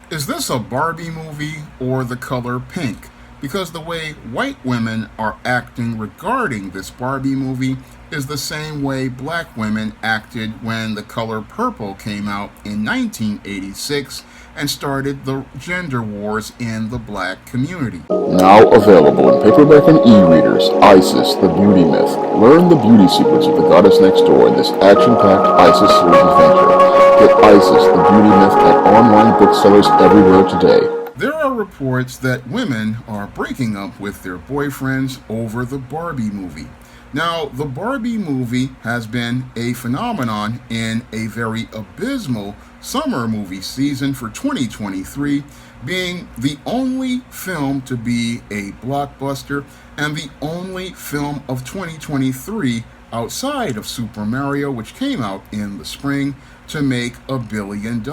Is this a Barbie movie or The Color Pink? Because the way white women are acting regarding this Barbie movie is the same way black women acted when The Color Purple came out in 1986 and started the gender wars in the black community. Now available in paperback and e-readers, Isis, the Beauty Myth. Learn the beauty secrets of the goddess next door in this action-packed Isis series adventure. Get Isis, the Beauty Myth at online booksellers everywhere today. There are reports that women are breaking up with their boyfriends over the Barbie movie. Now, the Barbie movie has been a phenomenon in a very abysmal summer movie season for 2023, being the only film to be a blockbuster and the only film of 2023 outside of Super Mario, which came out in the spring, to make $1 billion.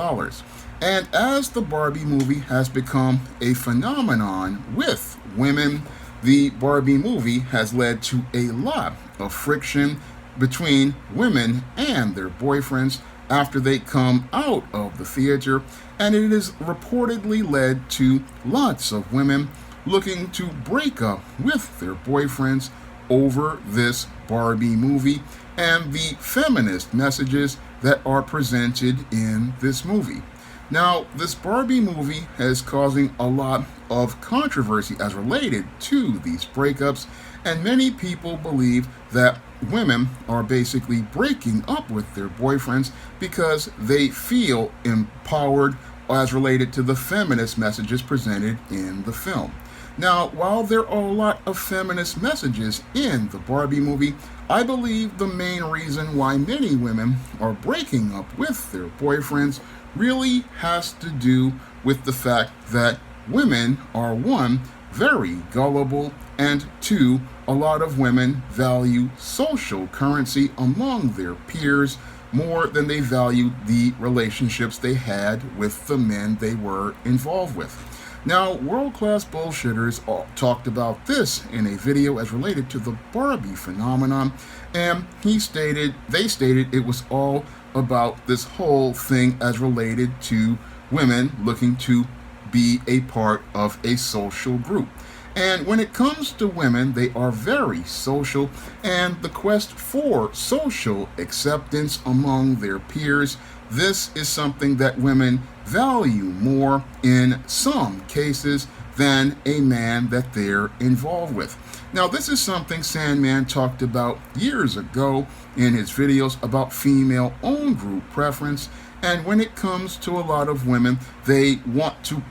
And as the Barbie movie has become a phenomenon with women, the Barbie movie has led to a lot of friction between women and their boyfriends after they come out of the theater, and it has reportedly led to lots of women looking to break up with their boyfriends over this Barbie movie and the feminist messages that are presented in this movie. Now, this Barbie movie is causing a lot of controversy as related to these breakups, and many people believe that women are basically breaking up with their boyfriends because they feel empowered as related to the feminist messages presented in the film. Now, while there are a lot of feminist messages in the Barbie movie, I believe the main reason why many women are breaking up with their boyfriends really has to do with the fact that women are, one, very gullible, and two, a lot of women value social currency among their peers more than they value the relationships they had with the men they were involved with. Now, World Class Bullshitters talked about this in a video as related to the Barbie phenomenon, and they stated it was all about this whole thing as related to women looking to be a part of a social group. And when it comes to women, they are very social, and the quest for social acceptance among their peers, this is something that women value more in some cases than a man that they're involved with. Now, this is something Sandman talked about years ago in his videos about female own group preference, and when it comes to a lot of women, they want to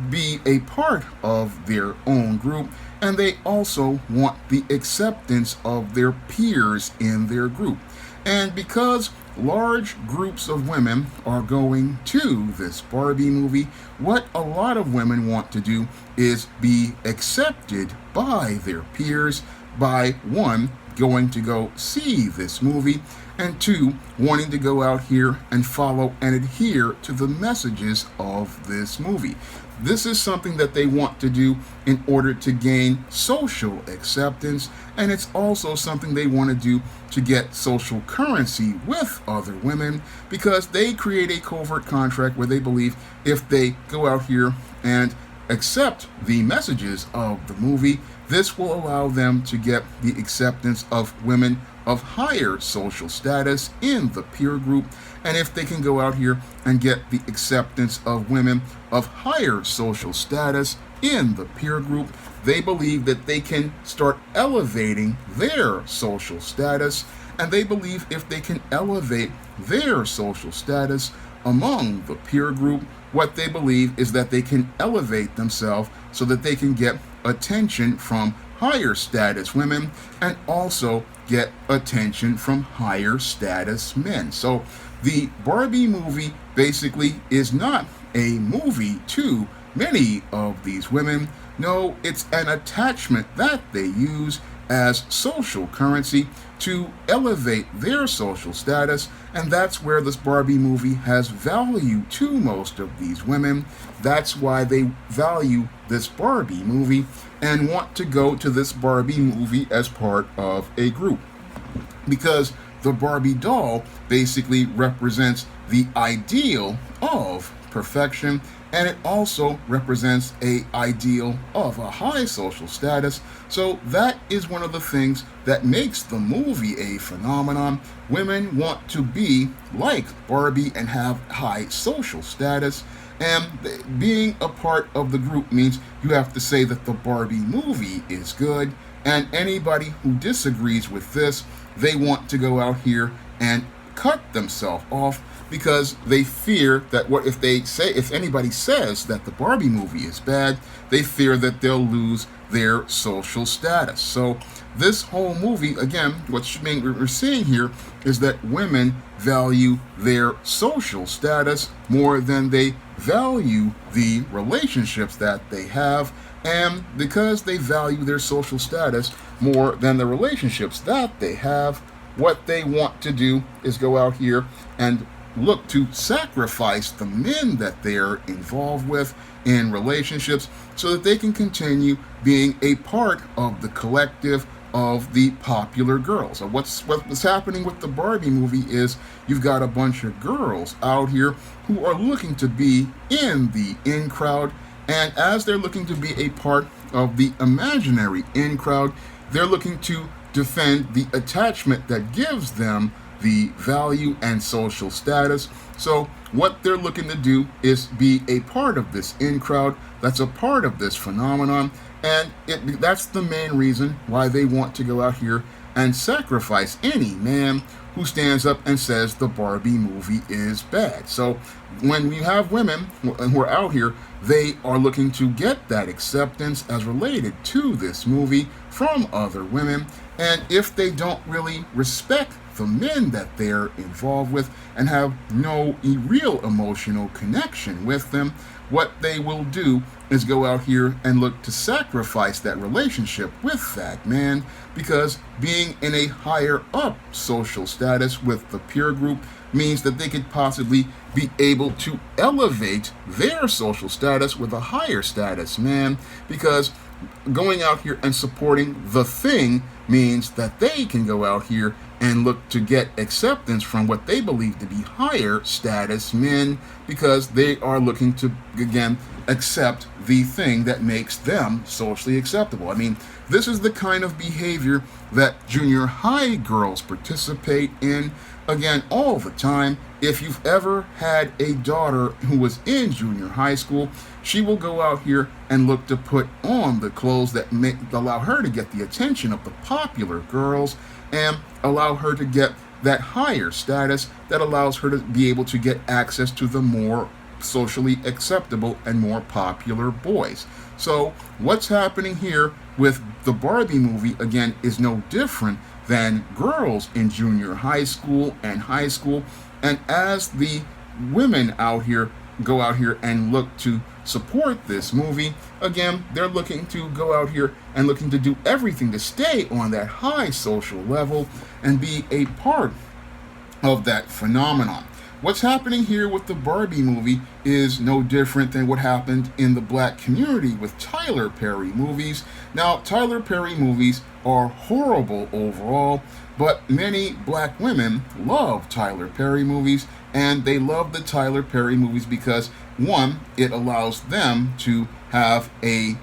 be a part of their own group, and they also want the acceptance of their peers in their group. And because large groups of women are going to this Barbie movie, what a lot of women want to do is be accepted by their peers by, one, going to go see this movie, and two, wanting to go out here and follow and adhere to the messages of this movie. This is something that they want to do in order to gain social acceptance, and it's also something they want to do to get social currency with other women, because they create a covert contract where they believe if they go out here and accept the messages of the movie, this will allow them to get the acceptance of women of higher social status in the peer group. And if they can go out here and get the acceptance of women of higher social status in the peer group, they believe that they can start elevating their social status. And they believe if they can elevate their social status among the peer group, what they believe is that they can elevate themselves so that they can get attention from higher status women and also get attention from higher status men. So the Barbie movie basically is not a movie to many of these women. No, it's an attachment that they use as social currency to elevate their social status, and that's where this Barbie movie has value to most of these women. That's why they value this Barbie movie and want to go to this Barbie movie as part of a group. Because the Barbie doll basically represents the ideal of perfection, and it also represents a ideal of a high social status. So that is one of the things that makes the movie a phenomenon. Women want to be like Barbie and have high social status. And being a part of the group means you have to say that the Barbie movie is good. And anybody who disagrees with this, they want to go out here and cut themselves off because they fear that if anybody says that the Barbie movie is bad, they fear that they'll lose their social status. So this whole movie, again, what we're seeing here is that women value their social status more than they value the relationships that they have. And because they value their social status more than the relationships that they have, what they want to do is go out here and look to sacrifice the men that they're involved with in relationships so that they can continue being a part of the collective of the popular girls. So what's happening with the Barbie movie is you've got a bunch of girls out here who are looking to be in the in crowd, and as they're looking to be a part of the imaginary in crowd, they're looking to defend the attachment that gives them the value and social status. So what they're looking to do is be a part of this in crowd that's a part of this phenomenon, and that's the main reason why they want to go out here and sacrifice any man who stands up and says the Barbie movie is bad. So when you have women who are out here, they are looking to get that acceptance as related to this movie from other women. And if they don't really respect the men that they're involved with and have no real emotional connection with them, what they will do is go out here and look to sacrifice that relationship with that man, because being in a higher up social status with the peer group means that they could possibly be able to elevate their social status with a higher status man, because going out here and supporting the thing means that they can go out here and look to get acceptance from what they believe to be higher status men, because they are looking to, again, accept the thing that makes them socially acceptable. I mean, this is the kind of behavior that junior high girls participate in, again, all the time. If you've ever had a daughter who was in junior high school, she will go out here and look to put on the clothes that allow her to get the attention of the popular girls and allow her to get that higher status that allows her to be able to get access to the more socially acceptable and more popular boys. So what's happening here with the Barbie movie, again, is no different than girls in junior high school and high school. And as the women out here go out here and look to support this movie, again, they're looking to go out here and looking to do everything to stay on that high social level and be a part of that phenomenon. What's happening here with the Barbie movie is no different than what happened in the black community with Tyler Perry movies. Now, Tyler Perry movies are horrible overall, but many black women love Tyler Perry movies, and they love the Tyler Perry movies because, one, it allows them to have a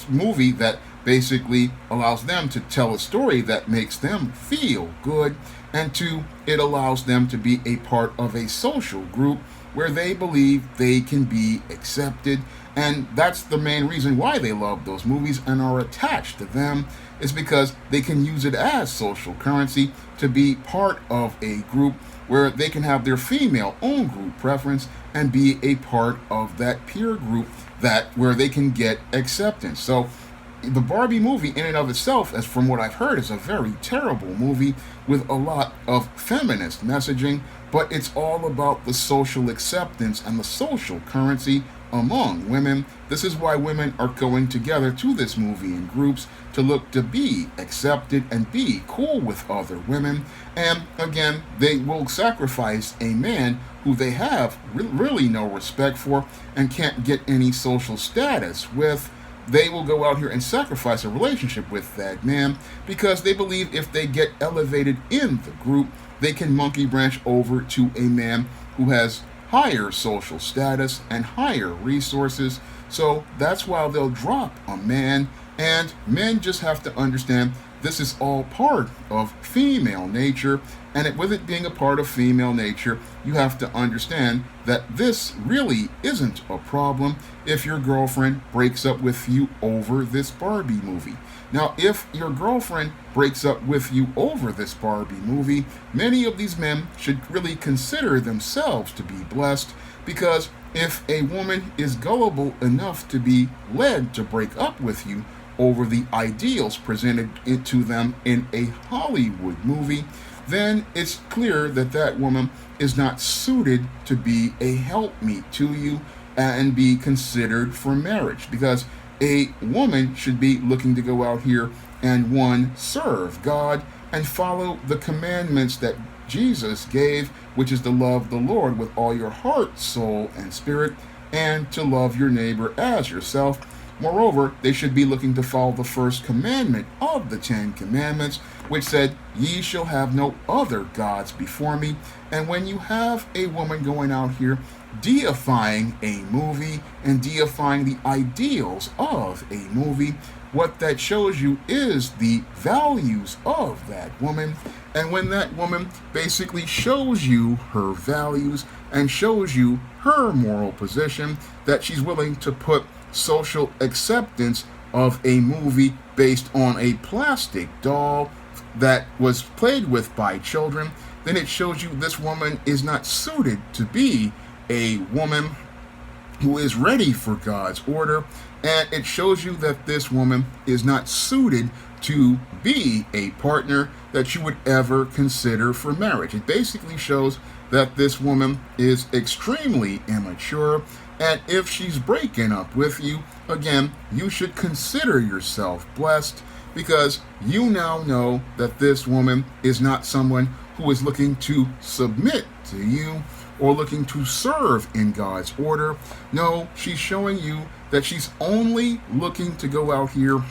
movie that basically allows them to tell a story that makes them feel good, and two, it allows them to be a part of a social group where they believe they can be accepted. And that's the main reason why they love those movies and are attached to them, is because they can use it as social currency to be part of a group where they can have their female own group preference and be a part of that peer group where they can get acceptance. So the Barbie movie in and of itself, as from what I've heard, is a very terrible movie with a lot of feminist messaging, but it's all about the social acceptance and the social currency among women. This is why women are going together to this movie in groups to look to be accepted and be cool with other women. And again, they will sacrifice a man who they have really no respect for and can't get any social status with. They will go out here and sacrifice a relationship with that man because they believe if they get elevated in the group, they can monkey branch over to a man who has higher social status and higher resources. So that's why they'll drop a man, and men just have to understand this is all part of female nature. And with it being a part of female nature, you have to understand that this really isn't a problem if your girlfriend breaks up with you over this Barbie movie. Now, if your girlfriend breaks up with you over this Barbie movie, many of these men should really consider themselves to be blessed, because if a woman is gullible enough to be led to break up with you over the ideals presented to them in a Hollywood movie, then it's clear that that woman is not suited to be a helpmeet to you and be considered for marriage. Because a woman should be looking to go out here and, one, serve God and follow the commandments that Jesus gave, which is to love the Lord with all your heart, soul, and spirit, and to love your neighbor as yourself. Moreover, they should be looking to follow the first commandment of the 10 Commandments, which said, "Ye shall have no other gods before me." And when you have a woman going out here deifying a movie and deifying the ideals of a movie, what that shows you is the values of that woman. And when that woman basically shows you her values and shows you her moral position, that she's willing to put social acceptance of a movie based on a plastic doll that was played with by children, then it shows you this woman is not suited to be a woman who is ready for God's order, and it shows you that this woman is not suited to be a partner that you would ever consider for marriage. It basically shows that this woman is extremely immature, and if she's breaking up with you, again, you should consider yourself blessed, because you now know that this woman is not someone who is looking to submit to you or looking to serve in God's order. No, she's showing you that she's only looking to go out here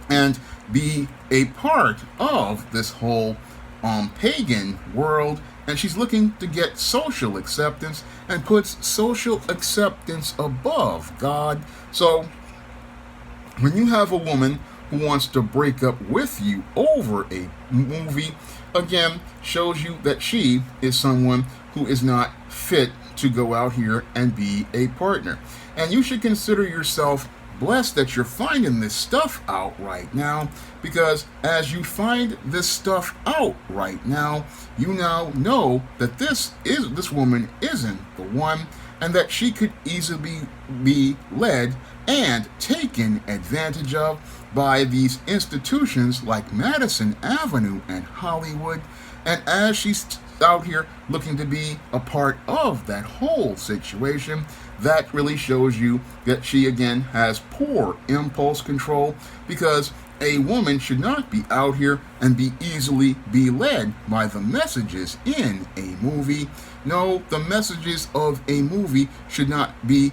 and be a part of this whole pagan world, and she's looking to get social acceptance and puts social acceptance above God. So when you have a woman who wants to break up with you over a movie, again, shows you that she is someone who is not fit to go out here and be a partner. And you should consider yourself blessed that you're finding this stuff out right now, because as you find this stuff out right now, you now know that this woman isn't the one, and that she could easily be led and taken advantage of by these institutions like Madison Avenue and Hollywood. And as she's out here looking to be a part of that whole situation, that really shows you that she again has poor impulse control, because a woman should not be out here and be easily be led by the messages in a movie. No, the messages of a movie should not be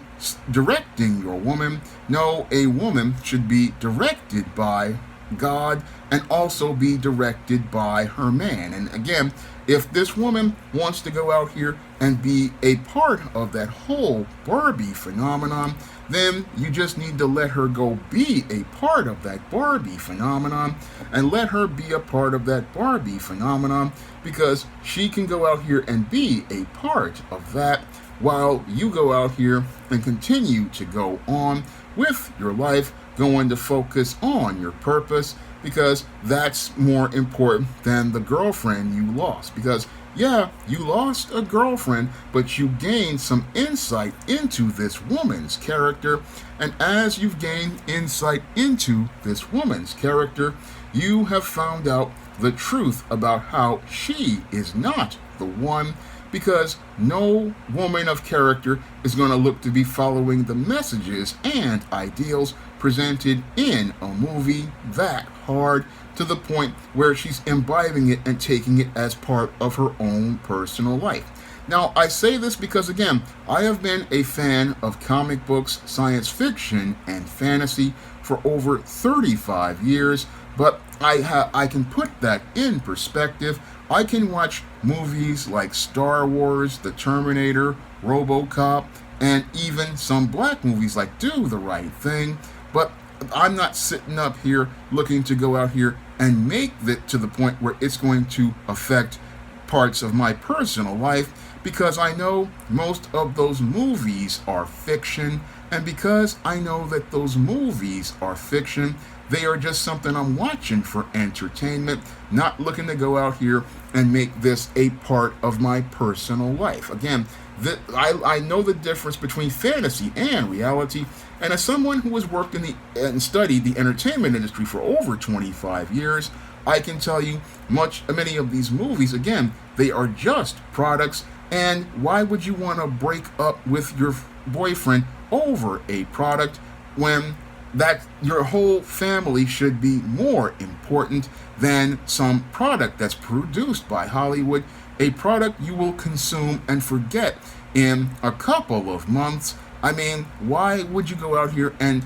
directing your woman. No, a woman should be directed by God and also be directed by her man. And again, if this woman wants to go out here and be a part of that whole Barbie phenomenon, then you just need to let her go be a part of that Barbie phenomenon, and let her be a part of that Barbie phenomenon, because she can go out here and be a part of that while you go out here and continue to go on with your life, going to focus on your purpose, because that's more important than the girlfriend you lost. Because yeah, you lost a girlfriend, but you gained some insight into this woman's character. And as you've gained insight into this woman's character, you have found out the truth about how she is not the one, because no woman of character is going to look to be following the messages and ideals presented in a movie that hard, to the point where she's imbibing it and taking it as part of her own personal life. Now, I say this because, again, I have been a fan of comic books, science fiction, and fantasy for over 35 years, but I can put that in perspective. I can watch movies like Star Wars, The Terminator, RoboCop, and even some black movies like Do the Right Thing. But I'm not sitting up here looking to go out here and make it to the point where it's going to affect parts of my personal life, because I know most of those movies are fiction, and because I know that those movies are fiction, they are just something I'm watching for entertainment, not looking to go out here and make this a part of my personal life. Again, I know the difference between fantasy and reality, and as someone who has worked and studied the entertainment industry for over 25 years, I can tell you many of these movies, again, they are just products. And why would you want to break up with your boyfriend over a product when that your whole family should be more important than some product that's produced by Hollywood, a product you will consume and forget in a couple of months? I mean, why would you go out here and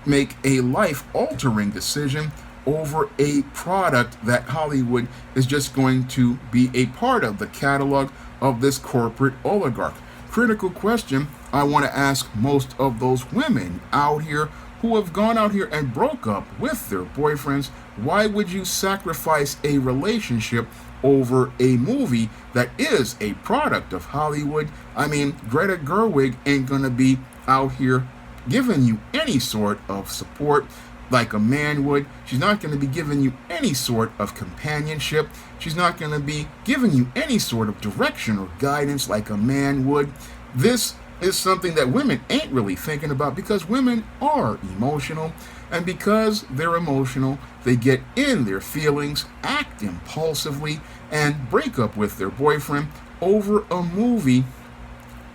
make a life-altering decision over a product that Hollywood is just going to be a part of the catalog of this corporate oligarch? Critical question I want to ask most of those women out here who have gone out here and broke up with their boyfriends. Why would you sacrifice a relationship over a movie that is a product of Hollywood? I mean, Greta Gerwig ain't gonna be out here giving you any sort of support like a man would. She's not going to be giving you any sort of companionship. She's not going to be giving you any sort of direction or guidance like a man would. This is something that women ain't really thinking about, because women are emotional, and because they're emotional, they get in their feelings, act impulsively, and break up with their boyfriend over a movie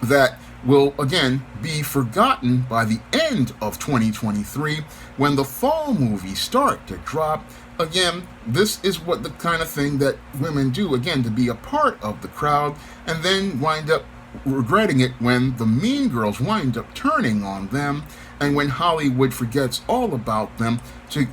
that will again be forgotten by the end of 2023 when the fall movies start to drop. Again, this is what the kind of thing that women do, again, to be a part of the crowd and then wind up regretting it when the mean girls wind up turning on them, and when Hollywood forgets all about them to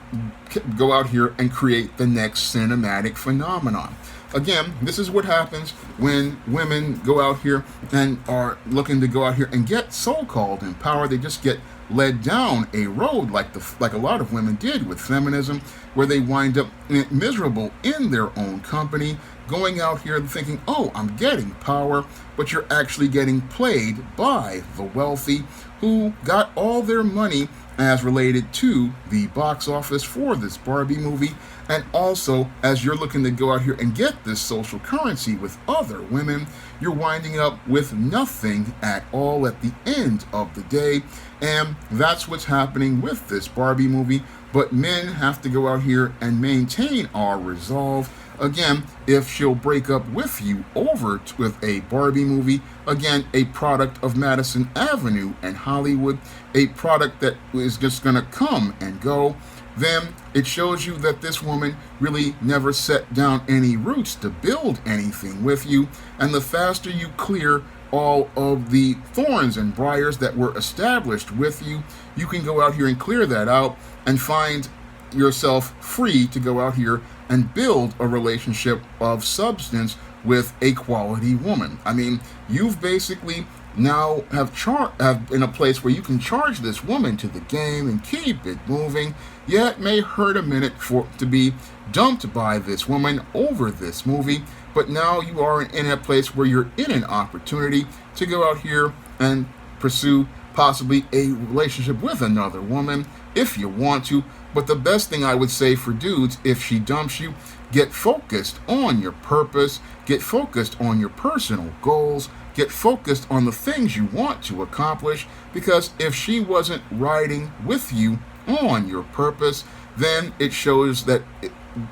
go out here and create the next cinematic phenomenon. Again, this is what happens when women go out here and are looking to go out here and get so-called empowered. They just get led down a road like a lot of women did with feminism, where they wind up miserable in their own company, going out here and thinking, oh, I'm getting power, but you're actually getting played by the wealthy who got all their money as related to the box office for this Barbie movie. And also, as you're looking to go out here and get this social currency with other women, you're winding up with nothing at all at the end of the day. And that's what's happening with this Barbie movie. But men have to go out here and maintain our resolve. Again, if she'll break up with you over with a Barbie movie, again, a product of Madison Avenue and Hollywood, a product that is just going to come and go, then it shows you that this woman really never set down any roots to build anything with you. And the faster you clear all of the thorns and briars that were established with you, you can go out here and clear that out and find yourself free to go out here and build a relationship of substance with a quality woman. I mean, you've basically now have in a place where you can charge this woman to the game and keep it moving. Yeah, it may hurt a minute to be dumped by this woman over this movie, but now you are in a place where you're in an opportunity to go out here and pursue possibly a relationship with another woman if you want to. But the best thing I would say for dudes, if she dumps you, get focused on your purpose, get focused on your personal goals, get focused on the things you want to accomplish, because if she wasn't riding with you on your purpose, then it shows that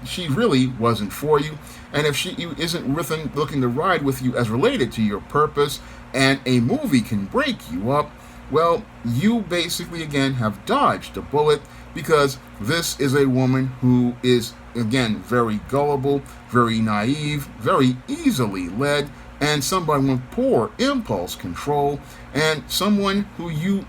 she really wasn't for you. And if she isn't looking to ride with you as related to your purpose, and a movie can break you up, well, you basically again have dodged a bullet, because this is a woman who is again very gullible, very naive, very easily led, and somebody with poor impulse control, and someone who you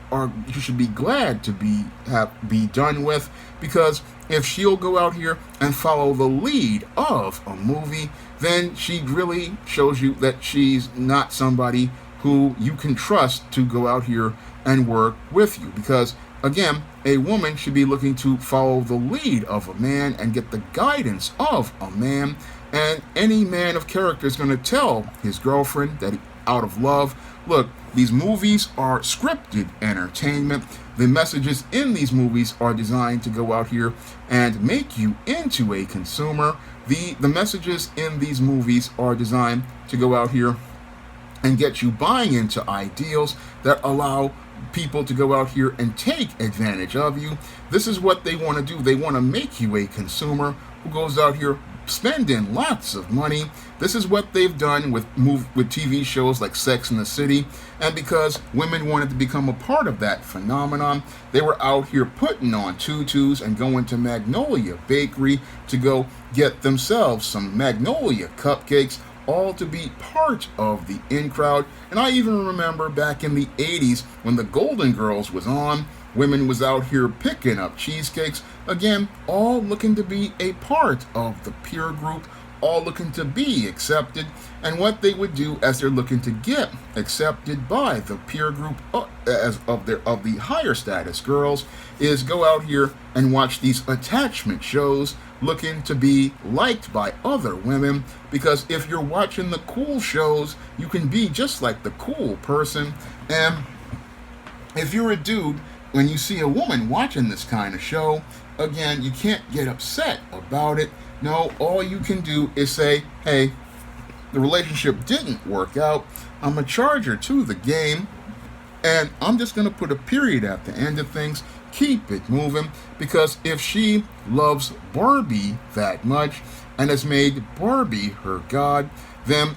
should be glad to be done with, because if she'll go out here and follow the lead of a movie, then she really shows you that she's not somebody who you can trust to go out here and work with you. Because, again, a woman should be looking to follow the lead of a man and get the guidance of a man. And any man of character is going to tell his girlfriend that out of love, look, these movies are scripted entertainment. The messages in these movies are designed to go out here and make you into a consumer. The messages in these movies are designed to go out here and get you buying into ideals that allow people to go out here and take advantage of you. This is what they want to do. They want to make you a consumer who goes out here spending lots of money. This is what they've done with TV shows like Sex and the City. And because women wanted to become a part of that phenomenon, they were out here putting on tutus and going to Magnolia Bakery to go get themselves some Magnolia cupcakes, all to be part of the in crowd. And I even remember back in the 80s when the Golden Girls was on, women was out here picking up cheesecakes, again, all looking to be a part of the peer group, all looking to be accepted. And what they would do as they're looking to get accepted by the peer group as of the higher status girls is go out here and watch these attachment shows, looking to be liked by other women. Because if you're watching the cool shows, you can be just like the cool person. And if you're a dude, when you see a woman watching this kind of show, again, you can't get upset about it. No, all you can do is say, hey, the relationship didn't work out. I'm a charger to the game, and I'm just going to put a period at the end of things. Keep it moving, because if she loves Barbie that much and has made Barbie her god, then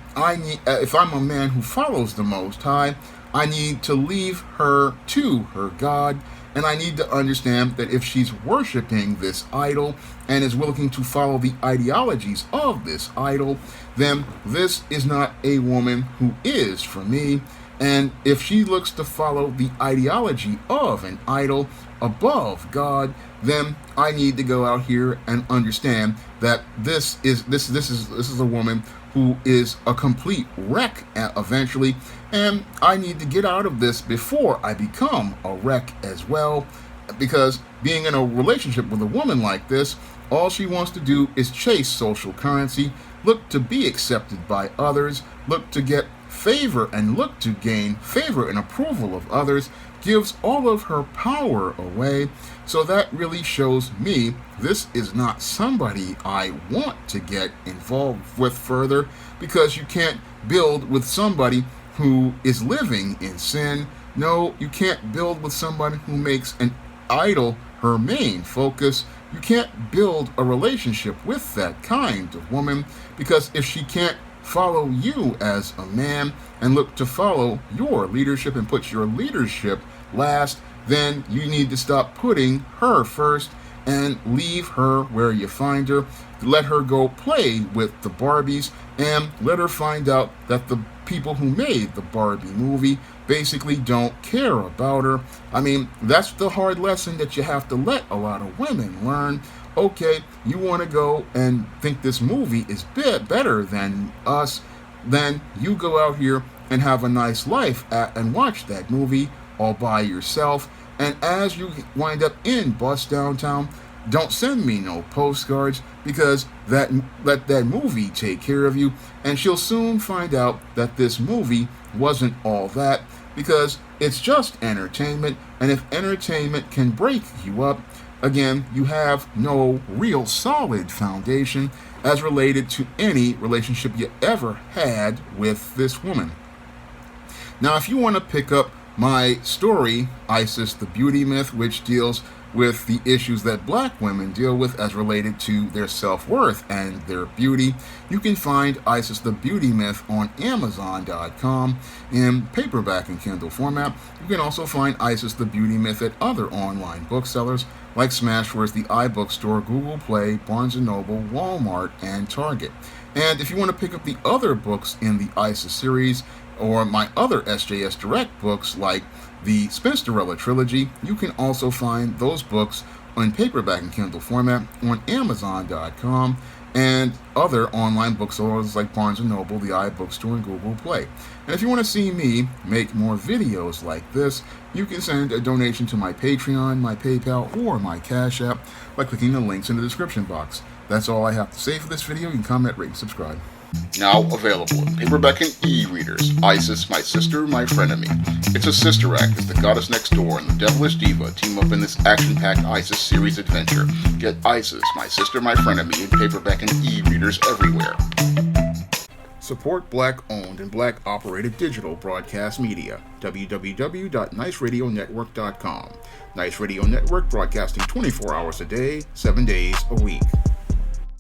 if I'm a man who follows the Most High, I need to leave her to her God, and I need to understand that if she's worshiping this idol and is willing to follow the ideologies of this idol, then this is not a woman who is for me. And if she looks to follow the ideology of an idol above God, then I need to go out here and understand that this is a woman who is a complete wreck eventually, and I need to get out of this before I become a wreck as well. Because being in a relationship with a woman like this, all she wants to do is chase social currency, look to be accepted by others, look to get favor and look to gain favor and approval of others, gives all of her power away. So that really shows me this is not somebody I want to get involved with further, because you can't build with somebody who is living in sin. No, you can't build with somebody who makes an idol her main focus. You can't build a relationship with that kind of woman, because if she can't follow you as a man and look to follow your leadership and put your leadership last, then you need to stop putting her first and leave her where you find her. Let her go play with the Barbies, and let her find out that the people who made the Barbie movie basically don't care about her. I mean, that's the hard lesson that you have to let a lot of women learn. Okay, you want to go and think this movie is better than us, then you go out here and have a nice life and watch that movie all by yourself. And as you wind up in Bust Downtown, don't send me no postcards, because let that movie take care of you, and she'll soon find out that this movie wasn't all that, because it's just entertainment. And if entertainment can break you up, again, you have no real solid foundation as related to any relationship you ever had with this woman. Now, if you want to pick up my story, Isis the Beauty Myth, which deals with the issues that black women deal with as related to their self-worth and their beauty, you can find Isis the Beauty Myth on Amazon.com in paperback and Kindle format. You can also find Isis the Beauty Myth at other online booksellers like Smashwords, the iBookstore, Google Play, Barnes & Noble, Walmart, and Target. And if you want to pick up the other books in the Isis series, or my other SJS Direct books like the Spinsterella trilogy, you can also find those books in paperback and Kindle format on Amazon.com. and other online bookstores like Barnes & Noble, the iBookstore, and Google Play. And if you want to see me make more videos like this, you can send a donation to my Patreon, my PayPal, or my Cash App by clicking the links in the description box. That's all I have to say for this video. You can comment, rate, and subscribe. Now available in paperback and e-readers, Isis, My Sister, My Frenemy. It's a sister act as the goddess next door and the devilish diva team up in this action-packed Isis series adventure. Get Isis, My Sister, My Frenemy in paperback and e-readers everywhere. Support Black-owned and Black-operated digital broadcast media. www.niceradionetwork.com. Nice Radio Network, broadcasting 24 hours a day, 7 days a week.